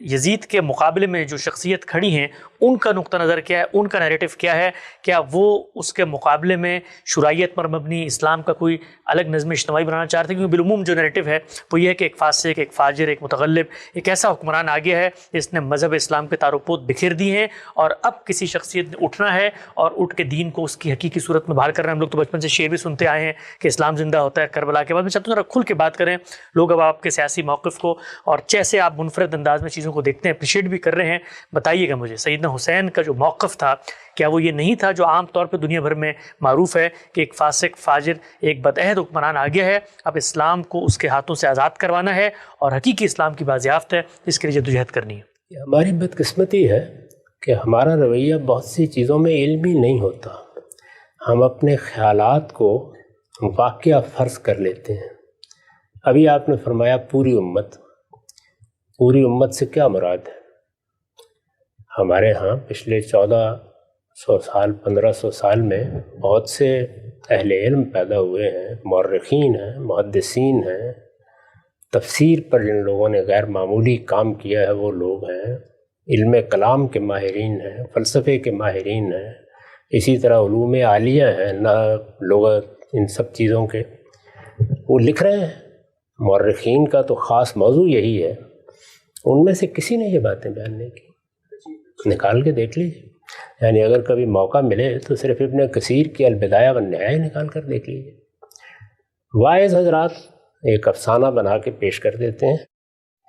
یزید کے مقابلے میں جو شخصیت کھڑی ہیں ان کا نقطہ نظر کیا ہے، ان کا نیریٹو کیا ہے؟ کیا وہ اس کے مقابلے میں شرائعت پر مبنی اسلام کا کوئی الگ نظم اجتماعی بنانا چاہتے ہیں؟ کیونکہ بالعموم جو نیریٹو ہے وہ یہ ہے کہ ایک فاسق، ایک فاجر، ایک متغلب، ایک ایسا حکمران آ گیا ہے جس نے مذہب اسلام کے تار و پود بکھیر دی ہیں، اور اب کسی شخصیت نے اٹھنا ہے اور اٹھ کے دین کو اس کی حقیقی صورت میں باہر کرنا ہے۔ ہم لوگ تو بچپن سے شعر بھی سنتے آئے ہیں کہ اسلام زندہ ہوتا ہے کربلا کے بعد۔ میں چاہتا ہوں ذرا کھل کے بات کریں، لوگ اب آپ کے سیاسی موقف کو اور جیسے آپ منفرد انداز میں چیزوں کو دیکھتے ہیں اپریشیٹ بھی کر رہے ہیں، بتائیے گا مجھے سیدنا حسین کا جو موقف تھا کیا وہ یہ نہیں تھا جو عام طور پہ دنیا بھر میں معروف ہے کہ ایک فاسق، فاجر، ایک بدعہد حکمران آ گیا ہے، اب اسلام کو اس کے ہاتھوں سے آزاد کروانا ہے اور حقیقی اسلام کی بازیافت ہے، اس کے لیے جدوجہد کرنی ہے؟ ہماری بدقسمتی ہے کہ ہمارا رویہ بہت سی چیزوں میں علمی نہیں ہوتا، ہم اپنے خیالات کو واقعہ فرض کر لیتے ہیں۔ ابھی آپ نے فرمایا پوری امت سے کیا مراد ہے؟ ہمارے ہاں پچھلے 1400 سال 1500 سال میں بہت سے اہل علم پیدا ہوئے ہیں، مورخین ہیں، محدثین ہیں، تفسیر پر جن لوگوں نے غیر معمولی کام کیا ہے وہ لوگ ہیں، علم کلام کے ماہرین ہیں، فلسفے کے ماہرین ہیں، اسی طرح علوم عالیہ ہیں، لغت، ان سب چیزوں کے وہ لکھ رہے ہیں۔ مورخین کا تو خاص موضوع یہی ہے، ان میں سے کسی نے یہ باتیں بیان نہیں کی، نکال کے دیکھ لیجیے۔ یعنی اگر کبھی موقع ملے تو صرف ابن کثیر کی البدایہ والنہایہ نکال کر دیکھ لیجیے۔ واعظ حضرات ایک افسانہ بنا کے پیش کر دیتے ہیں۔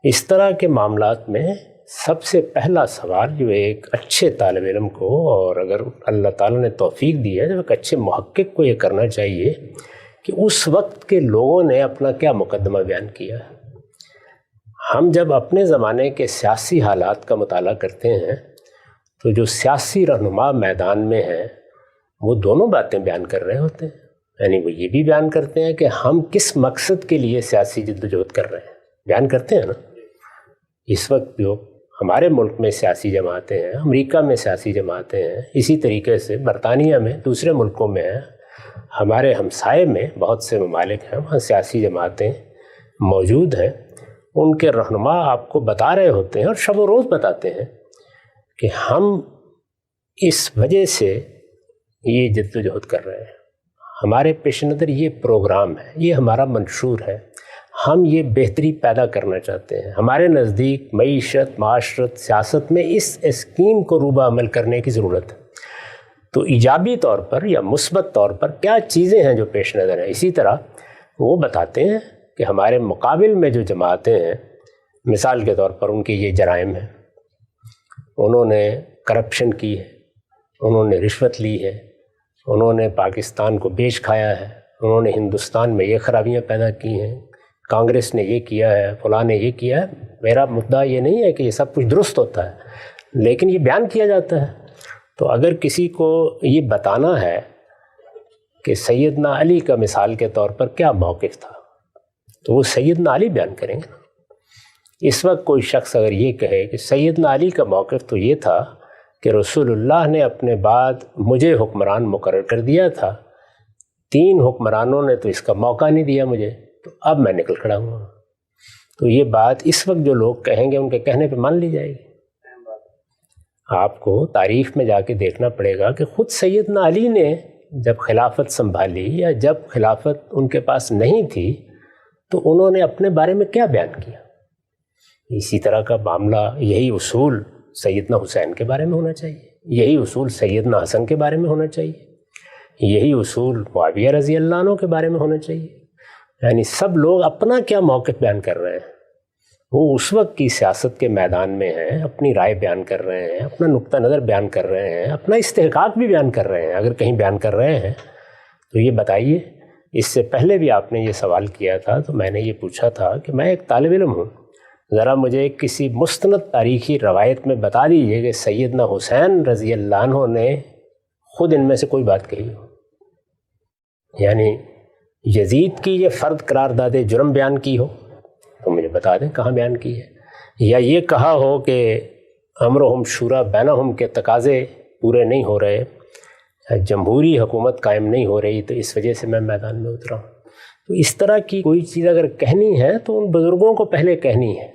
اس طرح کے معاملات میں سب سے پہلا سوال جو ایک اچھے طالب علم کو، اور اگر اللہ تعالیٰ نے توفیق دی ہے تو ایک اچھے محقق کو یہ کرنا چاہیے کہ اس وقت کے لوگوں نے اپنا کیا مقدمہ بیان کیا ہے۔ ہم جب اپنے زمانے کے سیاسی حالات کا مطالعہ کرتے ہیں تو جو سیاسی رہنما میدان میں ہیں وہ دونوں باتیں بیان کر رہے ہوتے ہیں، یعنی وہ یہ بھی بیان کرتے ہیں کہ ہم کس مقصد کے لیے سیاسی جدوجہد کر رہے ہیں، بیان کرتے ہیں نا۔ اس وقت جو ہمارے ملک میں سیاسی جماعتیں ہیں، امریکہ میں سیاسی جماعتیں ہیں، اسی طریقے سے برطانیہ میں، دوسرے ملکوں میں ہیں، ہمارے ہمسائے میں بہت سے ممالک ہیں وہاں سیاسی جماعتیں موجود ہیں۔ ان کے رہنما آپ کو بتا رہے ہوتے ہیں اور شب و روز بتاتے ہیں کہ ہم اس وجہ سے یہ جدوجہد کر رہے ہیں، ہمارے پیش نظر یہ پروگرام ہے، یہ ہمارا منشور ہے، ہم یہ بہتری پیدا کرنا چاہتے ہیں، ہمارے نزدیک معیشت، معاشرت، سیاست میں اس اسکیم کو روبہ عمل کرنے کی ضرورت ہے۔ تو ایجابی طور پر یا مثبت طور پر کیا چیزیں ہیں جو پیش نظر ہیں، اسی طرح وہ بتاتے ہیں کہ ہمارے مقابل میں جو جماعتیں ہیں، مثال کے طور پر ان کے یہ جرائم ہیں، انہوں نے کرپشن کی ہے، انہوں نے رشوت لی ہے، انہوں نے پاکستان کو بیچ کھایا ہے، انہوں نے ہندوستان میں یہ خرابیاں پیدا کی ہیں، کانگریس نے یہ کیا ہے، فلاں نے یہ کیا ہے۔ میرا مدعا یہ نہیں ہے کہ یہ سب کچھ درست ہوتا ہے، لیکن یہ بیان کیا جاتا ہے۔ تو اگر کسی کو یہ بتانا ہے کہ سیدنا علی کا مثال کے طور پر کیا موقف تھا تو وہ سیدنا علی بیان کریں گے۔ اس وقت کوئی شخص اگر یہ کہے کہ سیدنا علی کا موقف تو یہ تھا کہ رسول اللہ نے اپنے بعد مجھے حکمران مقرر کر دیا تھا، 3 حکمرانوں نے تو اس کا موقع نہیں دیا مجھے، تو اب میں نکل کھڑا ہوں، تو یہ بات اس وقت جو لوگ کہیں گے ان کے کہنے پہ مان لی جائے گی۔ آپ کو تاریخ میں جا کے دیکھنا پڑے گا کہ خود سیدنا علی نے جب خلافت سنبھالی یا جب خلافت ان کے پاس نہیں تھی تو انہوں نے اپنے بارے میں کیا بیان کیا۔ اسی طرح کا معاملہ، یہی اصول سیدنا حسین کے بارے میں ہونا چاہیے، یہی اصول سیدنا حسن کے بارے میں ہونا چاہیے، یہی اصول معاویہ رضی اللہ عنہ کے بارے میں ہونا چاہیے۔ یعنی سب لوگ اپنا کیا موقف بیان کر رہے ہیں، وہ اس وقت کی سیاست کے میدان میں ہیں، اپنی رائے بیان کر رہے ہیں، اپنا نقطہ نظر بیان کر رہے ہیں، اپنا استحقاق بھی بیان کر رہے ہیں۔ اگر کہیں بیان کر رہے ہیں تو یہ بتائیے۔ اس سے پہلے بھی آپ نے یہ سوال کیا تھا تو میں نے یہ پوچھا تھا کہ میں ایک طالب علم ہوں، ذرا مجھے کسی مستند تاریخی روایت میں بتا دیجئے کہ سیدنا حسین رضی اللہ عنہ نے خود ان میں سے کوئی بات کہی ہو، یعنی یزید کی یہ فرد قرار داد جرم بیان کی ہو تو مجھے بتا دیں کہاں بیان کی ہے، یا یہ کہا ہو کہ امرہم شورا بینہم کے تقاضے پورے نہیں ہو رہے، جمہوری حکومت قائم نہیں ہو رہی تو اس وجہ سے میں میدان میں اترا ہوں۔ تو اس طرح کی کوئی چیز اگر کہنی ہے تو ان بزرگوں کو پہلے کہنی ہے،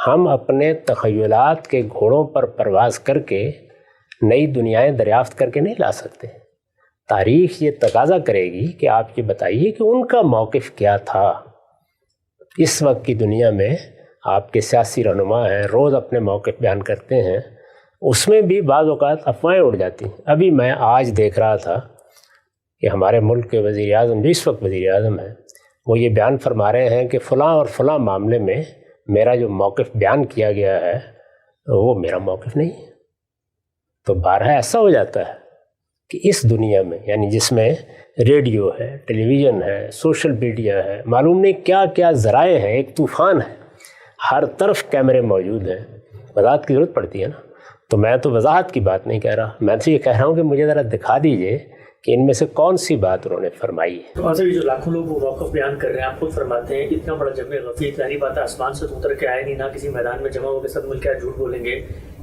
ہم اپنے تخیلات کے گھوڑوں پر پرواز کر کے نئی دنیایں دریافت کر کے نہیں لا سکتے۔ تاریخ یہ تقاضا کرے گی کہ آپ یہ بتائیے کہ ان کا موقف کیا تھا۔ اس وقت کی دنیا میں آپ کے سیاسی رہنما ہیں، روز اپنے موقف بیان کرتے ہیں، اس میں بھی بعض اوقات افواہیں اڑ جاتی ہیں۔ ابھی میں آج دیکھ رہا تھا کہ ہمارے ملک کے وزیر اعظم جو اس وقت وزیر اعظم ہیں، وہ یہ بیان فرما رہے ہیں کہ فلاں اور فلاں معاملے میں میرا جو موقف بیان کیا گیا ہے وہ میرا موقف نہیں ہے۔ تو بارہا ایسا ہو جاتا ہے کہ اس دنیا میں، یعنی جس میں ریڈیو ہے، ٹیلی ویژن ہے، سوشل میڈیا ہے، معلوم نہیں کیا کیا ذرائع ہیں، ایک طوفان ہے، ہر طرف کیمرے موجود ہیں، وضاحت کی ضرورت پڑتی ہے نا۔ تو میں تو وضاحت کی بات نہیں کہہ رہا، میں تو یہ کہہ رہا ہوں کہ مجھے ذرا دکھا دیجئے کہ ان میں سے کون سی بات انہوں نے فرمائی ہے۔ تو آصف، یہ جو لاکھوں لوگ وہ موقف بیان کر رہے ہیں، آپ خود فرماتے ہیں اتنا بڑا جمع غفیر، ظاہری بات ہے آسمان سے تو اتر کے آئے نہیں، نہ کسی میدان میں جمع ہو کے سب مل کے جھوٹ بولیں گے۔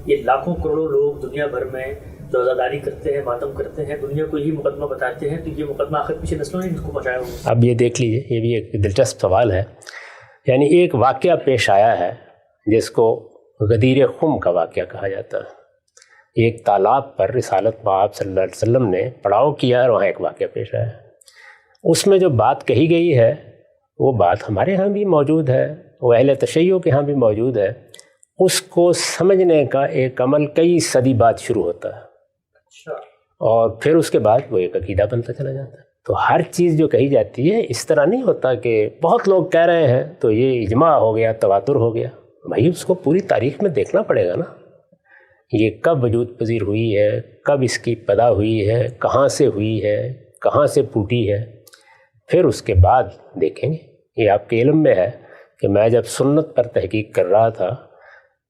یہ لاکھوں کروڑوں لوگ دنیا بھر میں جو عزاداری کرتے ہیں، ماتم کرتے ہیں، دنیا کو یہ مقدمہ بتاتے ہیں، تو یہ مقدمہ آخر پیچھے نسلوں نے اس کو پہنچایا ہوگا۔ اب یہ دیکھ لیجئے، یہ بھی ایک دلچسپ سوال ہے۔ یعنی ایک واقعہ پیش آیا ہے جس کو غدیر خم کا واقعہ کہا جاتا ہے۔ ایک تالاب پر رسالت پاک صلی اللہ علیہ وسلم نے پڑاؤ کیا اور وہاں ایک واقعہ پیش آیا۔ اس میں جو بات کہی گئی ہے وہ بات ہمارے ہاں بھی موجود ہے، وہ اہل تشیع کے ہاں بھی موجود ہے۔ اس کو سمجھنے کا ایک عمل کئی صدی بعد شروع ہوتا ہے، اور پھر اس کے بعد وہ ایک عقیدہ بنتا چلا جاتا ہے۔ تو ہر چیز جو کہی جاتی ہے اس طرح نہیں ہوتا کہ بہت لوگ کہہ رہے ہیں تو یہ اجماع ہو گیا، تواتر ہو گیا۔ بھائی اس کو پوری تاریخ میں دیکھنا پڑے گا نا، یہ کب وجود پذیر ہوئی ہے، کب اس کی پیدا ہوئی ہے، کہاں سے ہوئی ہے، کہاں سے پھوٹی ہے، پھر اس کے بعد دیکھیں گے۔ یہ آپ کے علم میں ہے کہ میں جب سنت پر تحقیق کر رہا تھا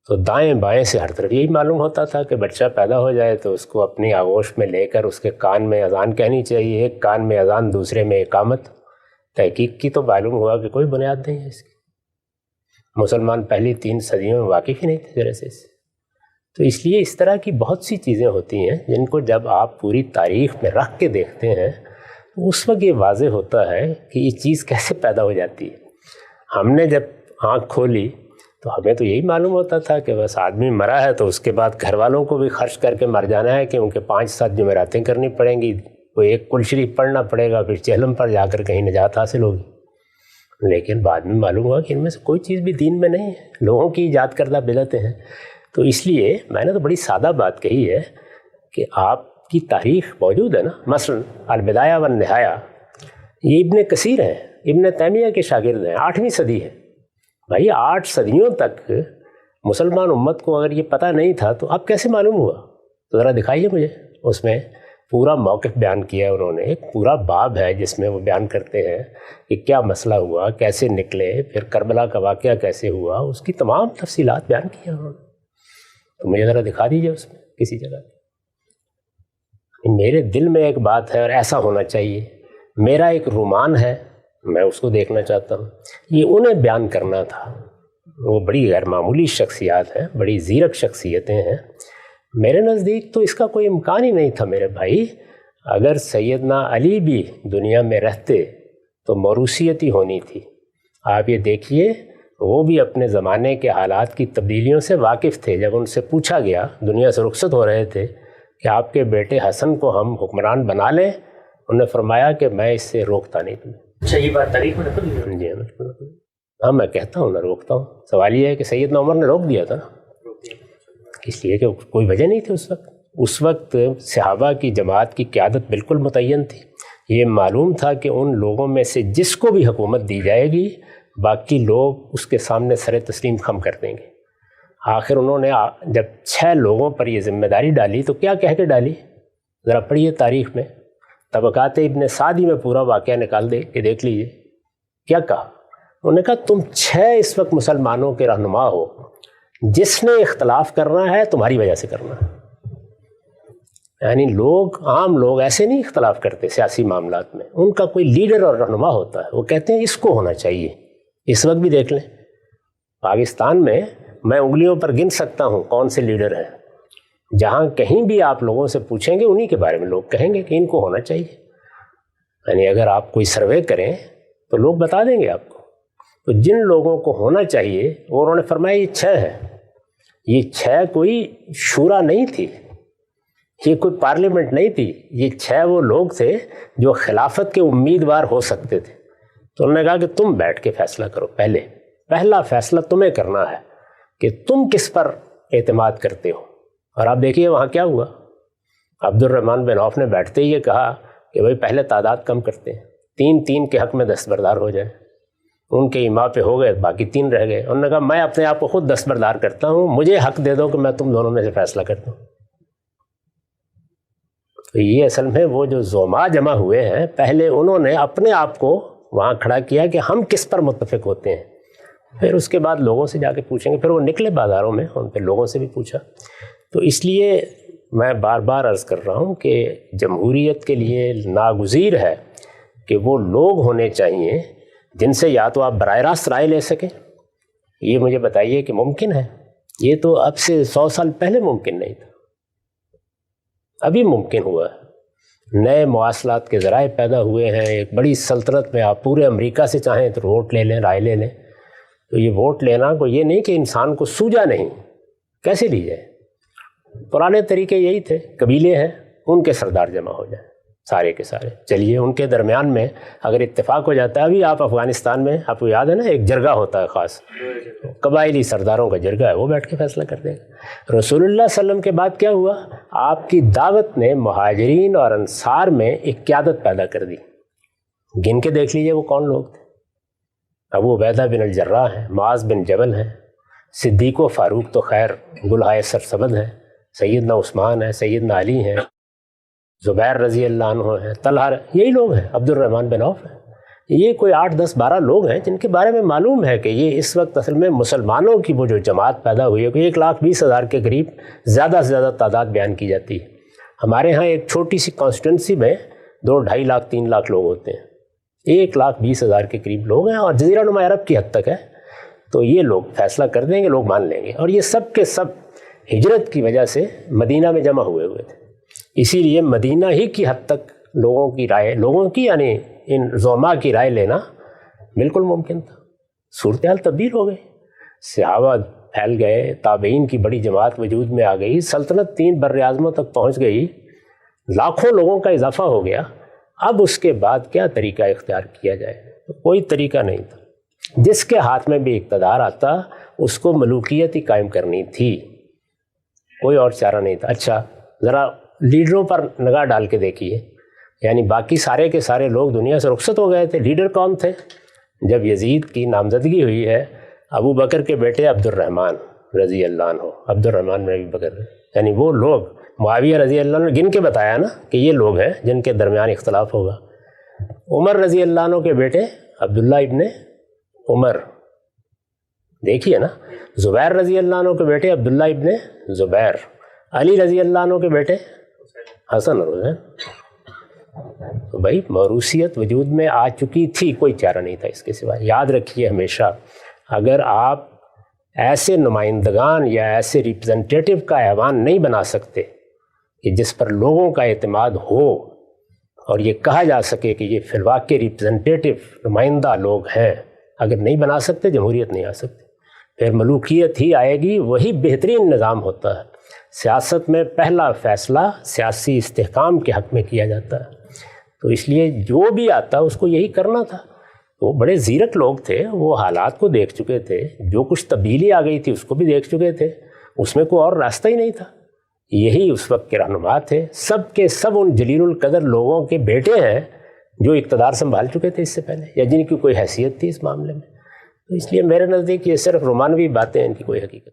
تو دائیں بائیں سے ہر طرف یہی معلوم ہوتا تھا کہ بچہ پیدا ہو جائے تو اس کو اپنی آغوش میں لے کر اس کے کان میں اذان کہنی چاہیے، ایک کان میں اذان دوسرے میں اقامت۔ تحقیق کی تو معلوم ہوا کہ کوئی بنیاد نہیں ہے اس کی، مسلمان پہلی 3 صدیوں میں واقف ہی نہیں تھے ذرا سے اس سے۔ تو اس لیے اس طرح کی بہت سی چیزیں ہوتی ہیں جن کو جب آپ پوری تاریخ میں رکھ کے دیکھتے ہیں تو اس وقت یہ واضح ہوتا ہے کہ یہ چیز کیسے پیدا ہو جاتی ہے۔ ہم نے جب آنکھ کھولی تو ہمیں تو یہی معلوم ہوتا تھا کہ بس آدمی مرا ہے تو اس کے بعد گھر والوں کو بھی خرچ کر کے مر جانا ہے، کہ ان کے 5-7 جمعراتیں کرنی پڑیں گی، وہ ایک کل شریف پڑھنا پڑے گا، پھر چہلم پر جا کر کہیں نجات حاصل ہوگی۔ لیکن بعد میں معلوم ہوا کہ ان میں سے کوئی چیز بھی دین میں نہیں ہے، لوگوں کی ایجاد کردہ بدعتیں ہیں۔ تو اس لیے میں نے تو بڑی سادہ بات کہی ہے کہ آپ کی تاریخ موجود ہے نا، مثلا البدایہ والنہایہ، یہ ابن کثیر ہیں، ابن تیمیہ کے شاگرد ہیں، 8ویں صدی ہے۔ بھائی 8 صدیوں تک مسلمان امت کو اگر یہ پتہ نہیں تھا تو اب کیسے معلوم ہوا؟ تو ذرا دکھائیے مجھے۔ اس میں پورا موقف بیان کیا ہے انہوں نے، ایک پورا باب ہے جس میں وہ بیان کرتے ہیں کہ کیا مسئلہ ہوا، کیسے نکلے، پھر کربلا کا واقعہ کیسے ہوا، اس کی تمام تفصیلات بیان کی ہیں انہوں نے۔ تو مجھے ذرا دکھا دیجیے اس میں کسی جگہ۔ میرے دل میں ایک بات ہے اور ایسا ہونا چاہیے، میرا ایک رومان ہے، میں اس کو دیکھنا چاہتا ہوں، یہ انہیں بیان کرنا تھا۔ وہ بڑی غیر معمولی شخصیات ہیں، بڑی زیرک شخصیتیں ہیں، میرے نزدیک تو اس کا کوئی امکان ہی نہیں تھا میرے بھائی۔ اگر سیدنا علی بھی دنیا میں رہتے تو موروثیت ہی ہونی تھی۔ آپ یہ دیکھیے، وہ بھی اپنے زمانے کے حالات کی تبدیلیوں سے واقف تھے۔ جب ان سے پوچھا گیا، دنیا سے رخصت ہو رہے تھے، کہ آپ کے بیٹے حسن کو ہم حکمران بنا لیں، انہوں نے فرمایا کہ میں اس سے روکتا نہیں تمہیں۔ اچھا، یہ بات تاریخ میں نقل ہوئی ہے؟ جی ہاں، میں کہتا ہوں، میں روکتا ہوں۔ سوال یہ ہے کہ سیدنا عمر نے روک دیا تھا نا، اس لیے کہ کوئی وجہ نہیں تھی اس وقت۔ اس وقت صحابہ کی جماعت کی قیادت بالکل متعین تھی۔ یہ معلوم تھا کہ ان لوگوں میں سے جس کو بھی حکومت دی جائے گی، باقی لوگ اس کے سامنے سر تسلیم خم کر دیں گے۔ آخر انہوں نے جب 6 لوگوں پر یہ ذمہ داری ڈالی تو کیا کہہ کے ڈالی؟ ذرا پڑھیے تاریخ میں، طبقات ابن سعدی میں پورا واقعہ نکال دے کے دیکھ لیجئے۔ کیا کہا انہوں نے؟ کہا تم 6 اس وقت مسلمانوں کے رہنما ہو، جس نے اختلاف کرنا ہے تمہاری وجہ سے کرنا ہے۔ یعنی لوگ، عام لوگ ایسے نہیں اختلاف کرتے سیاسی معاملات میں، ان کا کوئی لیڈر اور رہنما ہوتا ہے، وہ کہتے ہیں اس کو ہونا چاہیے۔ اس وقت بھی دیکھ لیں، پاکستان میں میں انگلیوں پر گن سکتا ہوں کون سے لیڈر ہیں، جہاں کہیں بھی آپ لوگوں سے پوچھیں گے انہی کے بارے میں لوگ کہیں گے کہ ان کو ہونا چاہیے۔ یعنی اگر آپ کوئی سروے کریں تو لوگ بتا دیں گے آپ کو۔ تو جن لوگوں کو ہونا چاہیے وہ انہوں نے فرمایا یہ 6 ہے. یہ 6 کوئی شورا نہیں تھی, یہ کوئی پارلیمنٹ نہیں تھی, یہ 6 وہ لوگ تھے جو خلافت کے امیدوار ہو سکتے تھے. تو انہوں نے کہا کہ تم بیٹھ کے فیصلہ کرو, پہلا فیصلہ تمہیں کرنا ہے کہ تم کس پر اعتماد کرتے ہو. اور آپ دیکھیے وہاں کیا ہوا. عبد الرحمن بن عوف نے بیٹھتے ہی یہ کہا کہ بھائی پہلے تعداد کم کرتے ہیں, 3 کے حق میں دستبردار ہو جائے. ان کے امام پہ ہو گئے, باقی 3 رہ گئے. انہوں نے کہا میں اپنے آپ کو خود دستبردار کرتا ہوں, مجھے حق دے دو کہ میں تم دونوں میں سے فیصلہ کرتا ہوں. تو یہ اصل میں وہ جو زعماء جمع ہوئے ہیں, پہلے انہوں نے اپنے آپ کو وہاں کھڑا کیا کہ ہم کس پر متفق ہوتے ہیں. پھر اس کے بعد لوگوں سے جا کے پوچھیں گے. پھر وہ نکلے بازاروں میں, ان پہ لوگوں سے بھی پوچھا. تو اس لیے میں بار بار عرض کر رہا ہوں کہ جمہوریت کے لیے ناگزیر ہے کہ وہ لوگ ہونے چاہیے جن سے یا تو آپ براہ راست رائے لے سکیں. یہ مجھے بتائیے کہ ممکن ہے؟ یہ تو اب سے 100 سال پہلے ممکن نہیں تھا, ابھی ممکن ہوا ہے. نئے مواصلات کے ذرائع پیدا ہوئے ہیں. ایک بڑی سلطنت میں آپ پورے امریکہ سے چاہیں تو ووٹ لے لیں, رائے لے لیں. تو یہ ووٹ لینا کو یہ نہیں کہ انسان کو سوجا نہیں, کیسے لی جائے. پرانے طریقے یہی تھے, قبیلے ہیں ان کے سردار جمع ہو جائیں سارے کے سارے, چلیے ان کے درمیان میں اگر اتفاق ہو جاتا ہے. ابھی آپ افغانستان میں, آپ کو یاد ہے نا, ایک جرگہ ہوتا ہے خاص, قبائلی سرداروں کا جرگہ ہے, وہ بیٹھ کے فیصلہ کر دے گا. رسول اللہ صلی اللہ علیہ وسلم کے بعد کیا ہوا, آپ کی دعوت نے مہاجرین اور انصار میں ایک قیادت پیدا کر دی. گن کے دیکھ لیجئے وہ کون لوگ تھے. ابو عبیدہ بن الجراح ہیں, معاذ بن جبل ہیں, صدیق و فاروق تو خیر گلہائے سرسبد ہیں, سیدنا عثمان ہیں, سیدنا علی ہیں, زبیر رضی اللہ عنہ ہیں, طلحہ, یہی لوگ ہیں. عبد الرحمن بن عوف ہیں. یہ کوئی 8 10 12 لوگ ہیں جن کے بارے میں معلوم ہے کہ یہ اس وقت اصل میں مسلمانوں کی وہ جو جماعت پیدا ہوئی ہے, کوئی 1,20,000 کے قریب زیادہ سے زیادہ تعداد بیان کی جاتی ہے. ہمارے ہاں ایک چھوٹی سی کانسٹیٹنسی میں 2-2.5 لاکھ 3 لاکھ لوگ ہوتے ہیں, 1,20,000 کے قریب لوگ ہیں, اور جزیرہ نما عرب کی حد تک ہے. تو یہ لوگ فیصلہ کر دیں گے, لوگ مان لیں گے. اور یہ سب کے سب ہجرت کی وجہ سے مدینہ میں جمع ہوئے تھے. اسی لیے مدینہ ہی کی حد تک لوگوں کی رائے, لوگوں کی یعنی ان زعماء کی رائے لینا بالکل ممکن تھا. صورتحال تبدیل ہو گئی, صحابہ پھیل گئے, تابعین کی بڑی جماعت وجود میں آ گئی, سلطنت 3 بر اعظموں تک پہنچ گئی, لاکھوں لوگوں کا اضافہ ہو گیا. اب اس کے بعد کیا طریقہ اختیار کیا جائے؟ کوئی طریقہ نہیں تھا. جس کے ہاتھ میں بھی اقتدار آتا اس کو ملوکیت ہی قائم کرنی تھی, کوئی اور چارہ نہیں تھا. اچھا ذرا لیڈروں پر نگاہ ڈال کے دیکھیے, یعنی باقی سارے کے سارے لوگ دنیا سے رخصت ہو گئے تھے, لیڈر کون تھے؟ جب یزید کی نامزدگی ہوئی ہے, ابو بکر کے بیٹے عبد الرحمن رضی اللہ عنہ, عبد الرحمن بن ابی بکر, یعنی وہ لوگ, معاویہ رضی اللہ عنہ گن کے بتایا نا کہ یہ لوگ ہیں جن کے درمیان اختلاف ہوگا. عمر رضی اللہ عنہ کے بیٹے عبداللہ ابن عمر, دیکھیے نا, زبیر رضی اللہ عنہ کے بیٹے عبداللہ ابن زبیر, علی رضی اللہ عنہ کے بیٹے حسن اور حسین. تو بھائی موروثیت وجود میں آ چکی تھی, کوئی چارہ نہیں تھا اس کے سوا. یاد رکھیے ہمیشہ, اگر آپ ایسے نمائندگان یا ایسے ریپرزنٹیٹیو کا ایوان نہیں بنا سکتے کہ جس پر لوگوں کا اعتماد ہو اور یہ کہا جا سکے کہ یہ فی الواقع ریپرزنٹیٹیو نمائندہ لوگ ہیں, اگر نہیں بنا سکتے جمہوریت نہیں آ سکتی. پھر ملوکیت ہی آئے گی, وہی بہترین نظام ہوتا ہے. سیاست میں پہلا فیصلہ سیاسی استحکام کے حق میں کیا جاتا ہے. تو اس لیے جو بھی آتا اس کو یہی کرنا تھا. وہ بڑے زیرک لوگ تھے, وہ حالات کو دیکھ چکے تھے, جو کچھ تبدیلی آ گئی تھی اس کو بھی دیکھ چکے تھے, اس میں کوئی اور راستہ ہی نہیں تھا. یہی اس وقت کے رہنما تھے. سب کے سب ان جلیل القدر لوگوں کے بیٹے ہیں جو اقتدار سنبھال چکے تھے اس سے پہلے, یا جن کی کوئی حیثیت تھی اس معاملے میں. تو اس لیے میرے نزدیک یہ صرف رومانوی باتیں ہیں, ان کی کوئی حقیقت